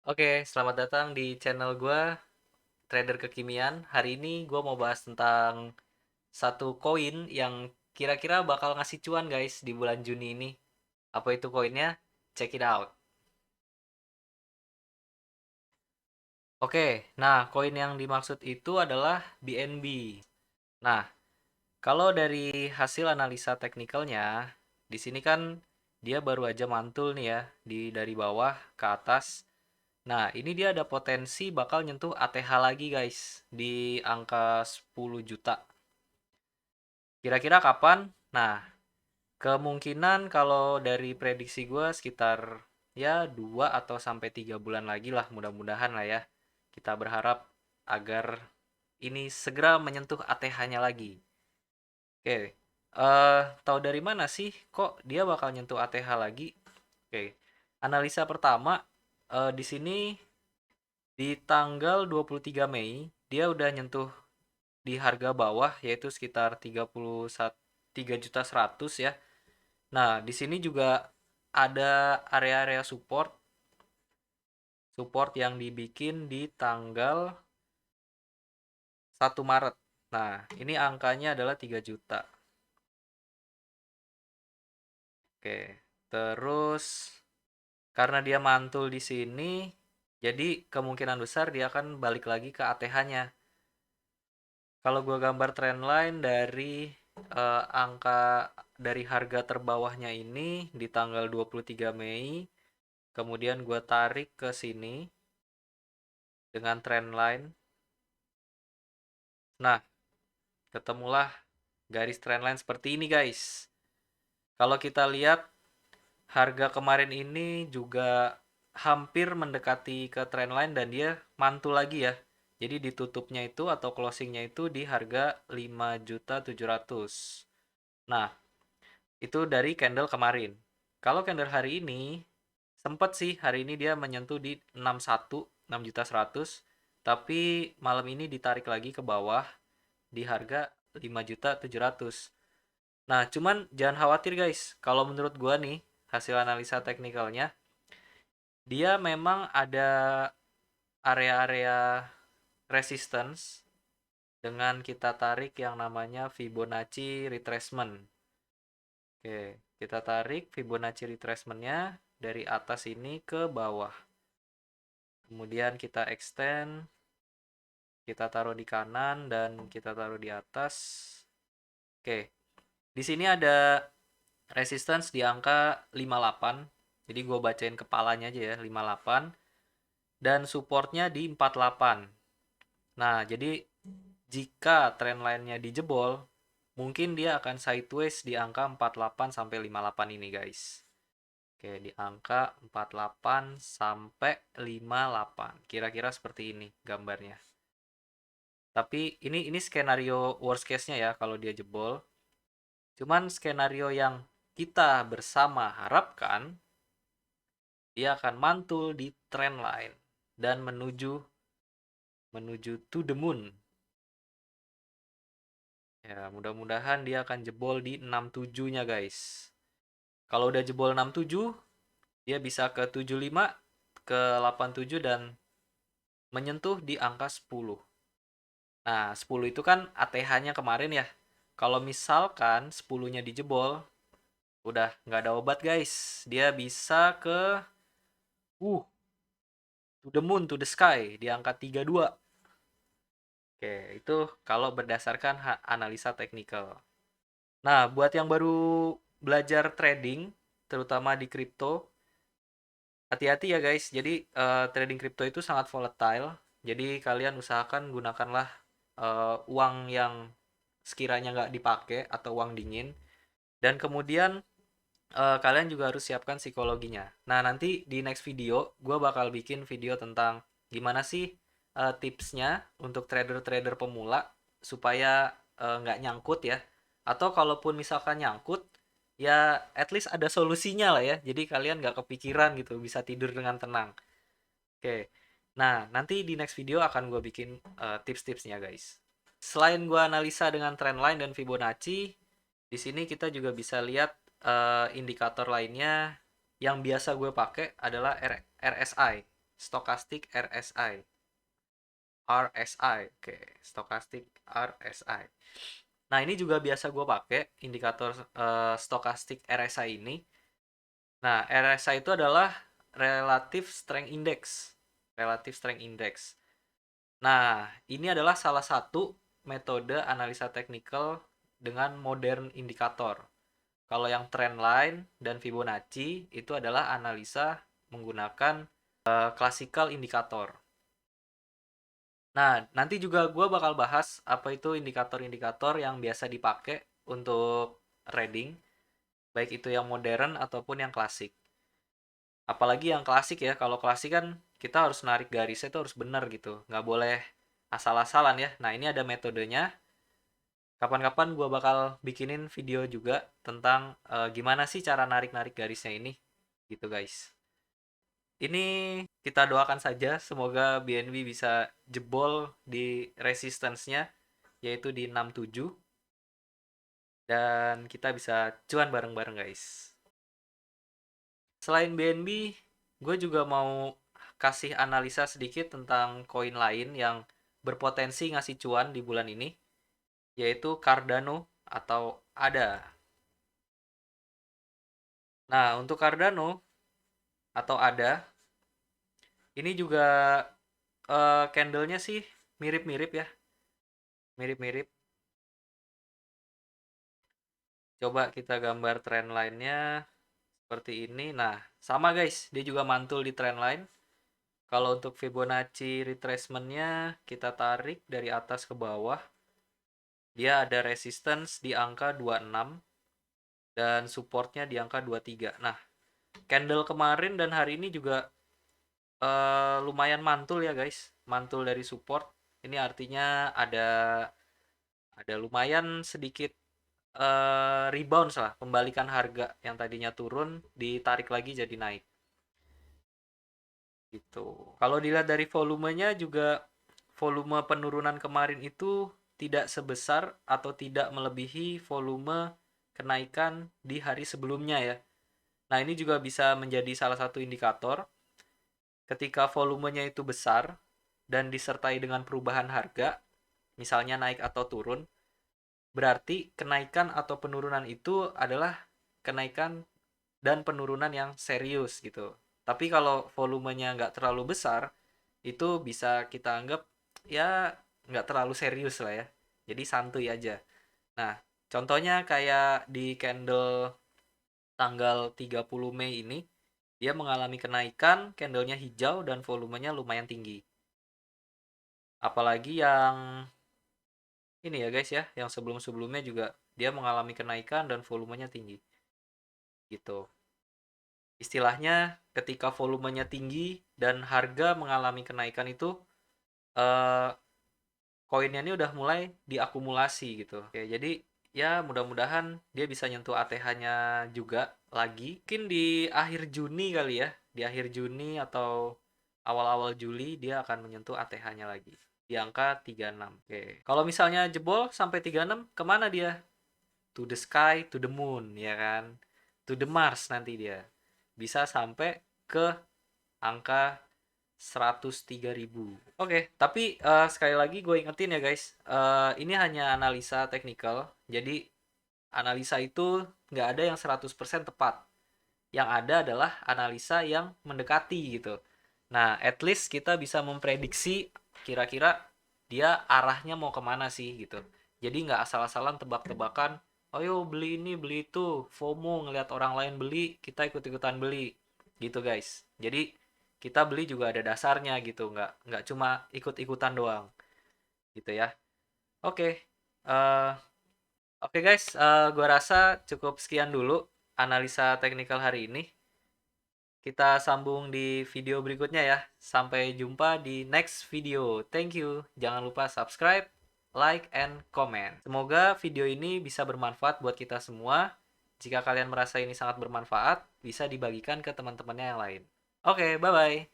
Oke, selamat datang di channel gue, Trader Kekinian. Hari ini gue mau bahas tentang satu koin yang kira-kira bakal ngasih cuan guys di bulan Juni ini. Apa itu koinnya? Check it out. Oke, nah koin yang dimaksud itu adalah BNB. Nah, kalau dari hasil analisa teknikalnya, di sini kan dia baru aja mantul nih ya, dari bawah ke atas. Nah, ini dia ada potensi bakal nyentuh ATH lagi guys di angka 10 juta. Kira-kira kapan? Nah, kemungkinan kalau dari prediksi gue sekitar ya 2 atau sampai 3 bulan lagi lah, mudah-mudahan lah ya. Kita berharap agar ini segera menyentuh ATH-nya lagi. Oke, tahu dari mana sih kok dia bakal nyentuh ATH lagi? Oke, analisa pertama di sini di tanggal 23 Mei dia udah nyentuh di harga bawah yaitu sekitar 3.100.000 ya. Nah, di sini juga ada area-area support yang dibikin di tanggal 1 Maret. Nah, ini angkanya adalah 3 juta. Oke. Terus karena dia mantul di sini, jadi kemungkinan besar dia akan balik lagi ke ATH-nya. Kalau gue gambar trendline dari angka dari harga terbawahnya ini di tanggal 23 Mei, kemudian gue tarik ke sini dengan trendline. Nah, ketemulah garis trendline seperti ini guys. Kalau kita lihat harga kemarin ini juga hampir mendekati ke trendline dan dia mantul lagi ya. Jadi ditutupnya itu atau closingnya itu di harga 5.700.000. Nah, itu dari candle kemarin. Kalau candle hari ini sempat sih hari ini dia menyentuh di 61, 6.100.000, tapi malam ini ditarik lagi ke bawah di harga 5.700.000. Nah, cuman jangan khawatir guys. Kalau menurut gua nih, hasil analisa teknikalnya, dia memang ada area-area resistance dengan kita tarik yang namanya Fibonacci retracement. Oke, kita tarik Fibonacci retracement-nya dari atas ini ke bawah. Kemudian kita extend, kita taruh di kanan dan kita taruh di atas. Oke, di sini ada resistance di angka 58. Jadi gue bacain kepalanya aja ya, 58. Dan supportnya di 48. Nah, jadi jika trendline-nya dijebol, mungkin dia akan sideways di angka 48 sampai 58 ini, guys. Oke, di angka 48 sampai 58. Kira-kira seperti ini gambarnya. Tapi ini skenario worst case-nya ya kalau dia jebol. Cuman skenario yang kita bersama harapkan dia akan mantul di trendline dan menuju to the moon. Ya, mudah-mudahan dia akan jebol di 67-nya, guys. Kalau udah jebol 67, dia bisa ke 75, ke 87 dan menyentuh di angka 10. Nah, 10 itu kan ATH-nya kemarin ya. Kalau misalkan 10-nya dijebol, udah nggak ada obat, guys. Dia bisa ke uh to the moon, to the sky di angka 32. Oke, itu kalau berdasarkan analisa teknikal. Nah, buat yang baru belajar trading, terutama di kripto, hati-hati ya guys. Jadi trading kripto itu sangat volatile. Jadi kalian usahakan gunakanlah uang yang sekiranya nggak dipakai atau uang dingin. Dan kemudian kalian juga harus siapkan psikologinya. Nah, nanti di next video, gue bakal bikin video tentang gimana sih tipsnya untuk trader-trader pemula supaya nggak nyangkut ya. Atau kalaupun misalkan nyangkut, ya at least ada solusinya lah ya. Jadi kalian nggak kepikiran gitu, bisa tidur dengan tenang. Oke, nah nanti di next video akan gue bikin tips-tipsnya guys. Selain gue analisa dengan trendline dan Fibonacci, di sini kita juga bisa lihat indikator lainnya yang biasa gue pakai adalah RSI, Stochastic RSI. RSI, oke, Stochastic RSI. Nah, ini juga biasa gue pakai indikator Stochastic RSI ini. Nah, RSI itu adalah Relative Strength Index. Relative Strength Index. Nah, ini adalah salah satu metode analisa teknikal dengan modern indikator. Kalau yang trendline dan Fibonacci itu adalah analisa menggunakan classical indikator. Nah, nanti juga gue bakal bahas apa itu indikator-indikator yang biasa dipakai untuk trading, baik itu yang modern ataupun yang klasik. Apalagi yang klasik ya, kalau klasik kan kita harus narik garisnya itu harus benar gitu, nggak boleh asal-asalan ya. Nah, ini ada metodenya. Kapan-kapan gue bakal bikinin video juga tentang gimana sih cara narik-narik garisnya ini, gitu guys. Ini kita doakan saja semoga BNB bisa jebol di resistance-nya yaitu di 67 dan kita bisa cuan bareng-bareng guys. Selain BNB, gue juga mau kasih analisa sedikit tentang koin lain yang berpotensi ngasih cuan di bulan ini, yaitu Cardano atau ADA. Nah, untuk Cardano atau ADA, ini juga candle-nya sih mirip-mirip ya, mirip-mirip. Coba kita gambar trend line-nya seperti ini. Nah, sama guys, dia juga mantul di trend line. Kalau untuk Fibonacci retracement-nya kita tarik dari atas ke bawah. Dia ada resistance di angka 26 dan supportnya di angka 23. Nah, candle kemarin dan hari ini juga lumayan mantul ya guys. Mantul dari support. Ini artinya ada lumayan sedikit rebound lah, pembalikan harga yang tadinya turun ditarik lagi jadi naik. Gitu. Kalau dilihat dari volumenya juga volume penurunan kemarin itu tidak sebesar atau tidak melebihi volume kenaikan di hari sebelumnya ya. Nah, ini juga bisa menjadi salah satu indikator ketika volumenya itu besar dan disertai dengan perubahan harga, misalnya naik atau turun, berarti kenaikan atau penurunan itu adalah kenaikan dan penurunan yang serius gitu. Tapi kalau volumenya nggak terlalu besar, itu bisa kita anggap ya nggak terlalu serius lah ya. Jadi santuy aja. Nah, contohnya kayak di candle tanggal 30 Mei ini, dia mengalami kenaikan, candlenya hijau dan volumenya lumayan tinggi. Apalagi yang ini ya guys ya, yang sebelum-sebelumnya juga dia mengalami kenaikan dan volumenya tinggi. Gitu. Istilahnya ketika volumenya tinggi dan harga mengalami kenaikan itu eh, koinnya ini udah mulai diakumulasi gitu. Oke, jadi ya mudah-mudahan dia bisa nyentuh ATH-nya juga lagi. Mungkin di akhir Juni kali ya. Di akhir Juni atau awal-awal Juli dia akan menyentuh ATH-nya lagi. Di angka 36. Oke. Kalau misalnya jebol sampai 36, kemana dia? To the sky, to the moon, ya kan? To the Mars nanti dia. Bisa sampai ke angka 103.000. Oke, tapi sekali lagi gue ingetin ya guys, ini hanya analisa teknikal, jadi analisa itu nggak ada yang 100% tepat. Yang ada adalah analisa yang mendekati gitu. Nah, at least kita bisa memprediksi kira-kira dia arahnya mau kemana sih gitu. Jadi nggak asal-asalan tebak-tebakan, ayo beli ini, beli itu, FOMO ngelihat orang lain beli, kita ikut-ikutan beli, gitu guys. Jadi kita beli juga ada dasarnya gitu, nggak cuma ikut-ikutan doang, gitu ya. Oke, eh, oke guys, gua rasa cukup sekian dulu analisa teknikal hari ini. Kita sambung di video berikutnya ya. Sampai jumpa di next video. Thank you. Jangan lupa subscribe, like, and comment. Semoga video ini bisa bermanfaat buat kita semua. Jika kalian merasa ini sangat bermanfaat, bisa dibagikan ke teman-temannya yang lain. Oke, bye-bye.